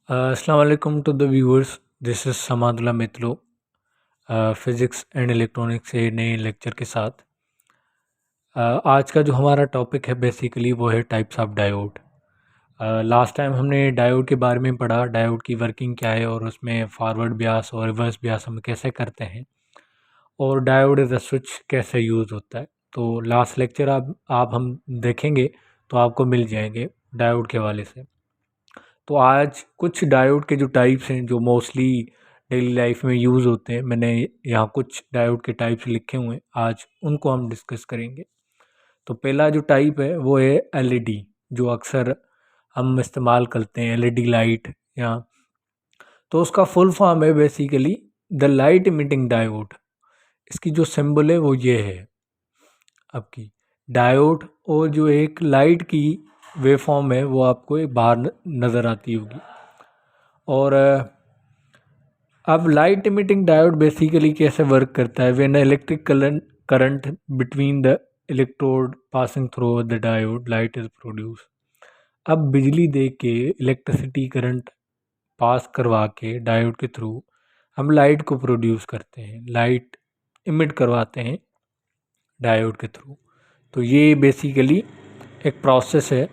Assalamu alaikum to the viewers. This is Samadullah मित्लो physics and electronics से नए lecture के साथ। आज का जो हमारा टॉपिक है बेसिकली वो है types of diode. Last time हमने डायोड के बारे में पढ़ा, डायोड की वर्किंग क्या है और उसमें फॉरवर्ड ब्यास और रिवर्स ब्यास हम कैसे करते हैं और डायोड एज अ स्विच कैसे यूज़ होता है। तो लास्ट लेक्चर आप हम देखेंगे तो आपको मिल जाएंगे डायोड के हवाले से। तो आज कुछ डायोड के जो टाइप्स हैं जो मोस्टली डेली लाइफ में यूज़ होते हैं, मैंने यहाँ कुछ डायोड के टाइप्स लिखे हुए हैं, आज उनको हम डिस्कस करेंगे। तो पहला जो टाइप है वो है एलईडी, जो अक्सर हम इस्तेमाल करते हैं, एलईडी लाइट। या तो उसका फुल फॉर्म है basically the light emitting diode. इसकी जो सिंबल है वो ये है आपकी डायोड, और जो एक लाइट की वेव फॉर्म है वो आपको एक बाहर नज़र आती होगी। और अब लाइट इमिटिंग डायोड बेसिकली कैसे वर्क करता है? When electric current between the electrode passing through the diode light is produce. अब बिजली दे के इलेक्ट्रिसिटी करंट पास करवा के डायोड के थ्रू हम लाइट को प्रोड्यूस करते हैं, लाइट इमिट करवाते हैं डायोड के थ्रू। तो ये बेसिकली एक प्रोसेस है।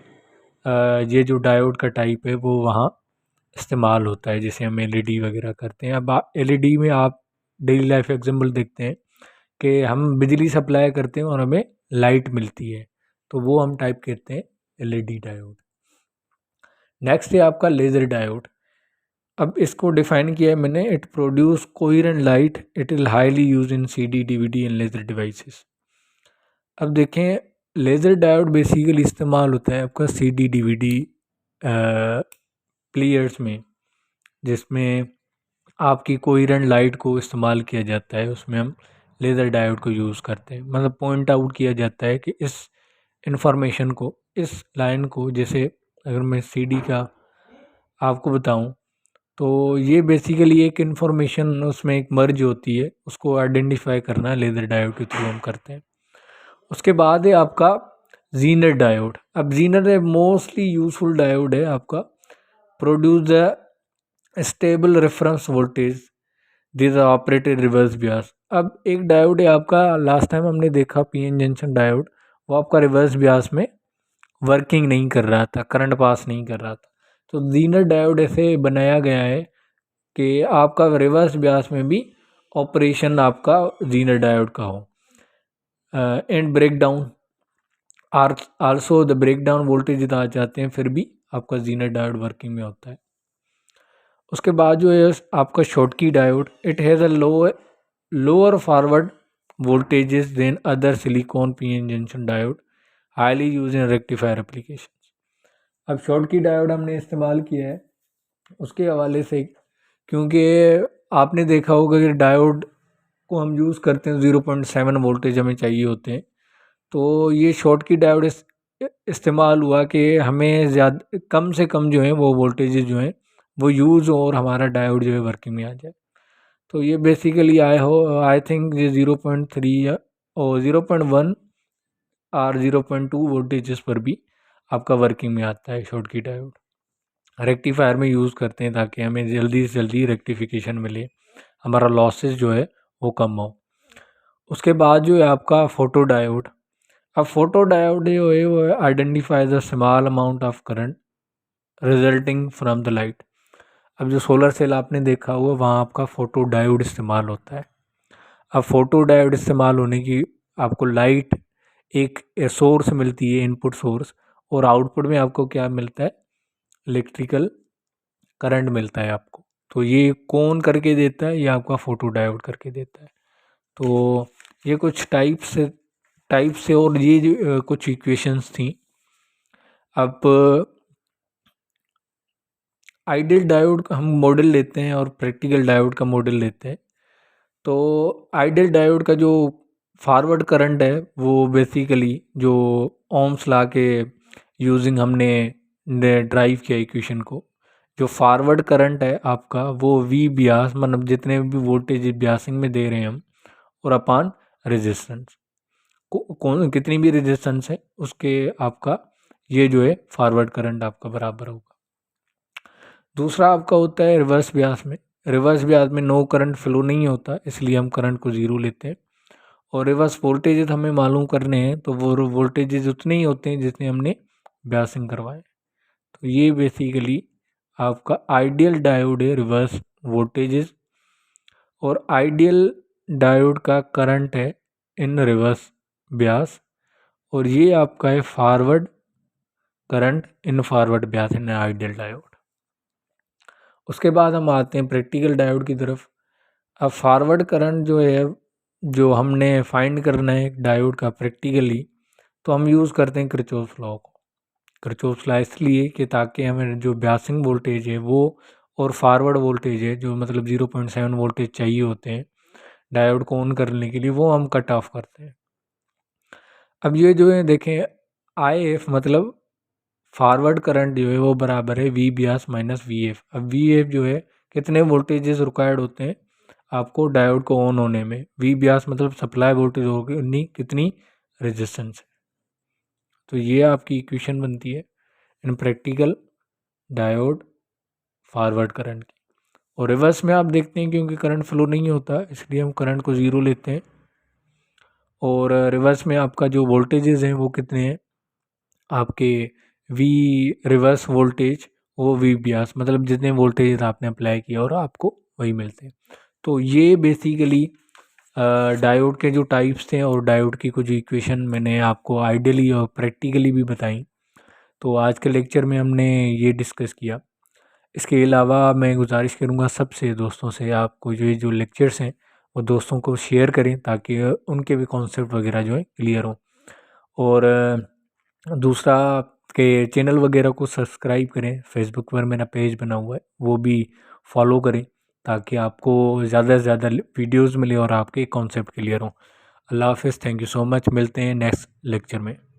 ये जो डायोड का टाइप है वो वहाँ इस्तेमाल होता है, जैसे हम एलईडी वगैरह करते हैं। अब एलईडी में आप डेली लाइफ एग्जांपल देखते हैं कि हम बिजली सप्लाई करते हैं और हमें लाइट मिलती है, तो वो हम टाइप कहते हैं एलईडी डायोड। नेक्स्ट है आपका लेज़र डायोड। अब इसको डिफाइन किया है मैंने, it produce coherent light, it is highly use in CD DVD and laser devices. अब देखें, लेज़र डायोड बेसिकली इस्तेमाल होता है आपका सीडी डीवीडी प्लेयर्स में, जिसमें आपकी कोहेरेंट लाइट को इस्तेमाल किया जाता है। उसमें हम लेज़र डायोड को यूज़ करते हैं, मतलब पॉइंट आउट किया जाता है कि इस इंफॉर्मेशन को, इस लाइन को, जैसे अगर मैं सीडी का आपको बताऊं तो ये बेसिकली एक इंफॉर्मेशन उसमें एक मर्ज होती है, उसको आइडेंटिफाई करना लेज़र डायोड के थ्रू हम करते हैं। उसके बाद है आपका जीनर डायोड। अब जीनर है मोस्टली यूजफुल डायोड है आपका, produce the stable reference voltage, this operated reverse Beas. अब एक डायोड है आपका, लास्ट टाइम हमने देखा पीएन जंक्शन डायोड, वो आपका रिवर्स बियास में वर्किंग नहीं कर रहा था, करंट पास नहीं कर रहा था। तो जीनर डायोड ऐसे बनाया गया है कि आपका रिवर्स बियास में भी ऑपरेशन आपका जीनर डायोड का हो। And break down also the breakdown voltage आ जाते हैं, फिर भी आपका जीनर डायोड वर्किंग में होता है। उसके बाद जो है आपका Schottky diode, it has a lower forward voltages then other silicon PN junction diode, highly use in rectifier application. अब शॉटकी डायोड हमने इस्तेमाल किया है उसके हवाले से, क्योंकि आपने देखा होगा कि डायोड को हम यूज़ करते हैं 0.7 वोल्टेज हमें चाहिए होते हैं। तो ये शॉटकी डायोड इस्तेमाल हुआ कि हमें ज़्यादा कम से कम जो है वो वोल्टेजेस जो हैं वो यूज़ हो और हमारा डायोड जो है वर्किंग में आ जाए। तो ये बेसिकली आई थिंक ये 0.3 और 0.1 और 0.2 वोल्टेजेस पर भी आपका वर्किंग में आता है शॉटकी डायोड। रेक्टिफायर में यूज़ करते हैं ताकि हमें जल्दी से जल्दी रेक्टिफिकेशन मिले, हमारा लॉसेस जो है वो कम हो। उसके बाद जो है आपका फोटो डायोड। अब फोटो डायोड जो है वो identifies a small amount of current resulting from the light. अब जो सोलर सेल आपने देखा हुआ वहाँ आपका फोटो डायोड इस्तेमाल होता है। अब फोटो डायोड इस्तेमाल होने की आपको लाइट एक सोर्स मिलती है, इनपुट सोर्स, और आउटपुट में आपको क्या मिलता है? इलेक्ट्रिकल करंट मिलता है आपको। तो ये कौन करके देता है? ये आपका फोटो डायोड करके देता है। तो ये कुछ टाइप्स से और ये जो कुछ इक्वेशंस थी। अब आइडियल डायोड का हम मॉडल लेते हैं और प्रैक्टिकल डायोड का मॉडल लेते हैं। तो आइडियल डायोड का जो फॉरवर्ड करंट है वो बेसिकली जो ओम्स ला के यूजिंग हमने ड्राइव किया इक्वेशन को, जो फॉरवर्ड करंट है आपका वो वी ब्यास, मतलब जितने भी वोल्टेज ब्यासिंग में दे रहे हैं हम, और अपान रेजिस्टेंस कौन कितनी भी रेजिस्टेंस है उसके आपका ये जो है फॉरवर्ड करंट आपका बराबर होगा। दूसरा आपका होता है रिवर्स ब्यास में। रिवर्स ब्यास में नो करंट फ्लो नहीं होता, इसलिए हम करंट को ज़ीरो लेते हैं। और रिवर्स वोल्टेजेस हमें मालूम करने हैं, तो वो वोल्टेजेस उतने ही होते हैं जितने हमने ब्यासिंग करवाए। तो ये बेसिकली आपका आइडियल डायोड है रिवर्स वोल्टेजेस, और आइडियल डायोड का करंट है इन रिवर्स ब्यास, और ये आपका है forward current in forward Beas in ideal diode. उसके बाद हम आते हैं प्रैक्टिकल डायोड की तरफ। अब फॉरवर्ड करंट जो है, जो हमने फाइंड करना है डायोड का प्रैक्टिकली, तो हम यूज़ करते हैं किरचॉफ लॉ को। किरचॉफ लॉ इसलिए कि ताकि हमें जो ब्यासिंग वोल्टेज है वो और फॉरवर्ड वोल्टेज है जो मतलब 0.7 वोल्टेज चाहिए होते हैं डायोड को ऑन करने के लिए, वो हम कट ऑफ करते हैं। अब ये जो है देखें, आई एफ मतलब फॉरवर्ड करंट जो है वो बराबर है V bias minus V F. अब वी एफ जो है कितने वोल्टेजेस रिक्वायर्ड होते हैं आपको डायोड को ऑन होने में, वी ब्यास मतलब सप्लाई वोल्टेज होगी उन्नी कितनी रेजिस्टेंस है। तो ये आपकी इक्वेशन बनती है इन प्रैक्टिकल डायोड फॉरवर्ड करंट की। और रिवर्स में आप देखते हैं क्योंकि करंट फ्लो नहीं होता इसलिए हम करंट को ज़ीरो लेते हैं। और रिवर्स में आपका जो वोल्टेजेस हैं वो कितने हैं आपके, वी रिवर्स वोल्टेज वो वी ब्यास मतलब जितने वोल्टेज आपने अप्लाई किया और आपको वही मिलते हैं। तो ये बेसिकली डायोड के जो टाइप्स थे और डायोड की कुछ इक्वेशन मैंने आपको आइडियली और प्रैक्टिकली भी बताई। तो आज के लेक्चर में हमने ये डिस्कस किया। इसके अलावा मैं गुजारिश करूँगा सबसे दोस्तों से, आपको ये जो लेक्चर्स हैं वो दोस्तों को शेयर करें ताकि उनके भी कॉन्सेप्ट वगैरह जो है क्लियर हो। और दूसरा के चैनल वगैरह को सब्सक्राइब करें, फेसबुक पर मेरा पेज बना हुआ है वो भी फॉलो करें ताकि आपको ज़्यादा से ज़्यादा वीडियोस मिले और आपके कॉन्सेप्ट क्लियर हो। अल्लाह हाफ़िज़, थैंक यू सो मच, मिलते हैं नेक्स्ट लेक्चर में।